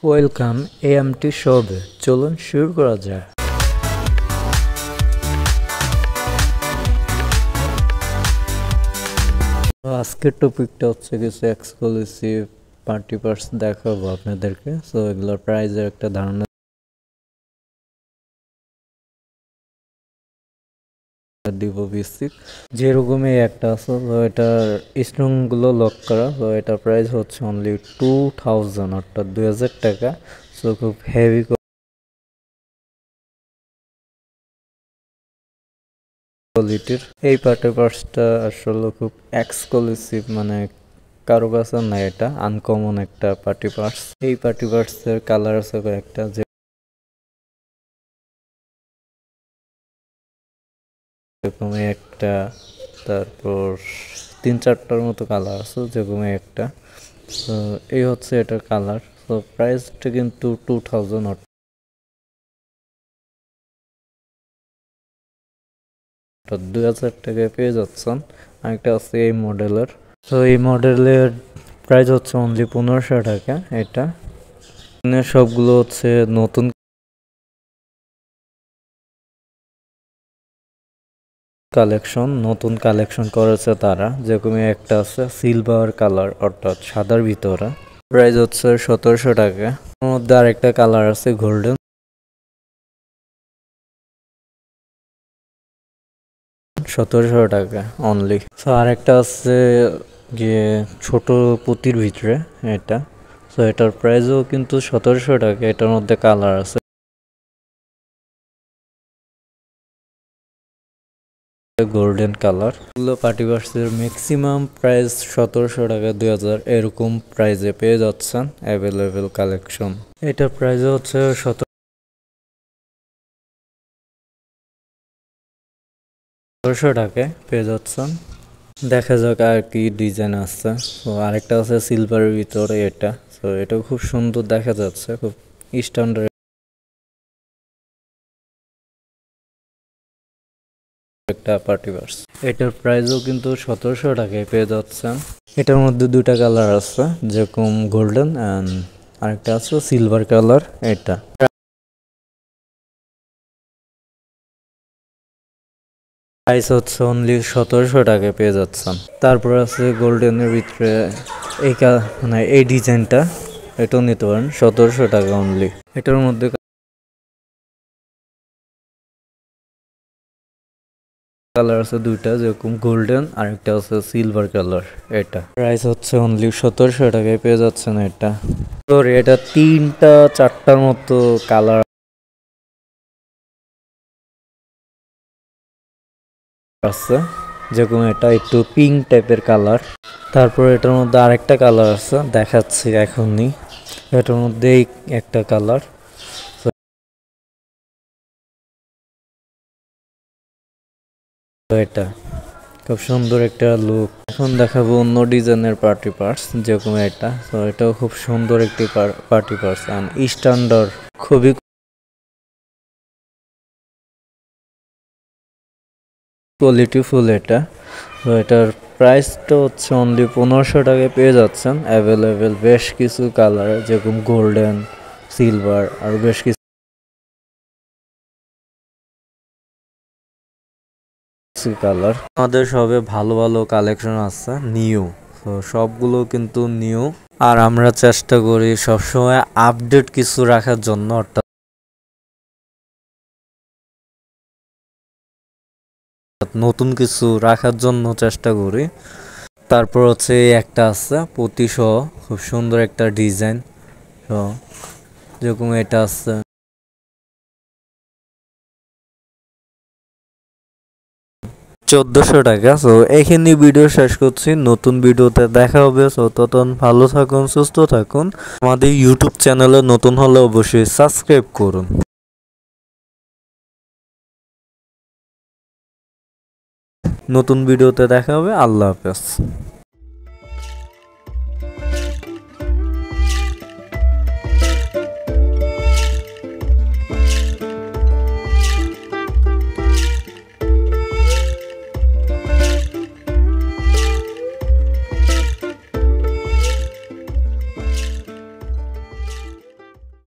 Welcome AMT শোবে, চলুন শুরু করা যায়। আজকের টপিকটা হচ্ছে কিছু এক্সক্লুসিভ পার্টি পার্টস দেখাবো আপনাদেরকে। সো এগুলোর প্রাইজের একটা ধারণা দিব বেসিক। যেরকমই একটা আছে, তো এটার স্ট্রংগুলো লক করা। তো এটার প্রাইস হচ্ছে অনলি 2000, অর্থাৎ 2000 টাকা। সো খুব হেভি কোয়ালিটির এই পার্টি পার্টসটা আসলে খুব এক্সক্লুসিভ, মানে কারো কাছে না, এটা আনকমন একটা পার্টি পার্টস। এই পার্টি পার্টস এর কালার আছে কয়েকটা, যেরকম একটা, তারপর 3-4টার মতো কালার আছে, যেরকম একটা। তো এই হচ্ছে এটার কালার। তো প্রাইসটা কিন্তু 2000, অর্থাৎ 2000 টাকায় পেয়ে যাচ্ছেন। আরেকটা আছে এই মডেলের। তো এই মডেলের প্রাইস হচ্ছে অনলি 1500 টাকা। এটা সবগুলো হচ্ছে নতুন কালেকশন করেছে তারা। যেরকম একটা আছে সিলভার কালার, অর্থাৎ সাদার ভিতরে। প্রাইস হচ্ছে 1700 টাকা। ওর মধ্যে আরেকটা কালার আছে গোল্ডেন, 1700 টাকা অনলি। তো আরেকটা আছে গিয়ে ছোট পুঁতির ভিতরে, এটা। তো এটার প্রাইসও কিন্তু 1700 টাকা। এটার মধ্যে কালার আছে গোল্ডেন কালার। এগুলো পার্টি পার্সের ম্যাক্সিমাম প্রাইস 1700 টাকা, 2000 এরকম প্রাইসে পেয়ে যাচ্ছেন অ্যাভেলেবেল কালেকশন। এটার প্রাইস হচ্ছে 1700 টাকায় পেয়ে যাচ্ছেন। দেখা যাক আর কি ডিজাইন আছে। তো আরেকটা আছে সিলভারের ভিতরে, এটা। তো এটাও খুব সুন্দর দেখা যাচ্ছে, খুব স্ট্যান্ডার্ড একটা পার্টি পার্স। এটার প্রাইসও কিন্তু 1700 টাকায় পেয়ে যাচ্ছেন। এটার মধ্যে দুইটা কালার আছে, যেরকম গোল্ডেন অ্যান্ড আরেকটা আছে সিলভার কালার। এটা প্রাইস হচ্ছে অনলি 1700 টাকায় পেয়ে যাচ্ছেন। তারপর আছে গোল্ডেনের ভিতরে এই মানে এই ডিজাইনটা, এটাও নিতে পারেন 1700 টাকা অনলি। এটার মধ্যে কালার আছে দুইটা, যেরকম গোল্ডেন আর একটা আছে সিলভার কালার। এটা প্রাইস হচ্ছে অনলি 1700 টাকায় পেয়ে যাচ্ছেন। এটা সরি, এটা 3-4টার মতো কালার আছে, যেরকম এটা একটু পিঙ্ক টাইপের কালার। তারপর এটার মধ্যে আরেকটা কালার আছে, দেখাচ্ছি এখনই। এটার মধ্যে একটা কালার, এটা খুব সুন্দর একটা লুক। এখন দেখাবো অন্য ডিজাইনের পার্টি পার্টস, যেরকম এটা। তো এটাও খুব সুন্দর একটি পার্টি পার্টস অ্যান্ড স্ট্যান্ডার্ড, খুবই কোয়ালিটিফুল এটা। তো এটার প্রাইসটা হচ্ছে অনলি 1500 টাকায় পেয়ে যাচ্ছেন অ্যাভেলেবেল বেশ কিছু কালার, যেরকম গোল্ডেন, সিলভার আর বেশ কিছু কালার। আমাদের সবে ভালো ভালো কালেকশন আছে নিউ। তো সবগুলো কিন্তু নিউ, আর আমরা চেষ্টা করি সবসময় আপডেট কিছু রাখার জন্য, অর্থাৎ নতুন কিছু রাখার জন্য চেষ্টা করি। তারপর হচ্ছে একটা আছে পুঁতি সহ, খুব সুন্দর একটা ডিজাইন। তো যেরকম এটা আছে 1400 টাকা। সো এখানে ভিডিও শেষ করছি, নতুন ভিডিওতে দেখা হবে। সো ততক্ষণ ভালো থাকুন, সুস্থ থাকুন। আমাদের ইউটিউব চ্যানেলে নতুন হলে অবশ্যই সাবস্ক্রাইব করুন। নতুন ভিডিওতে দেখা হবে। আল্লাহ হাফেজ।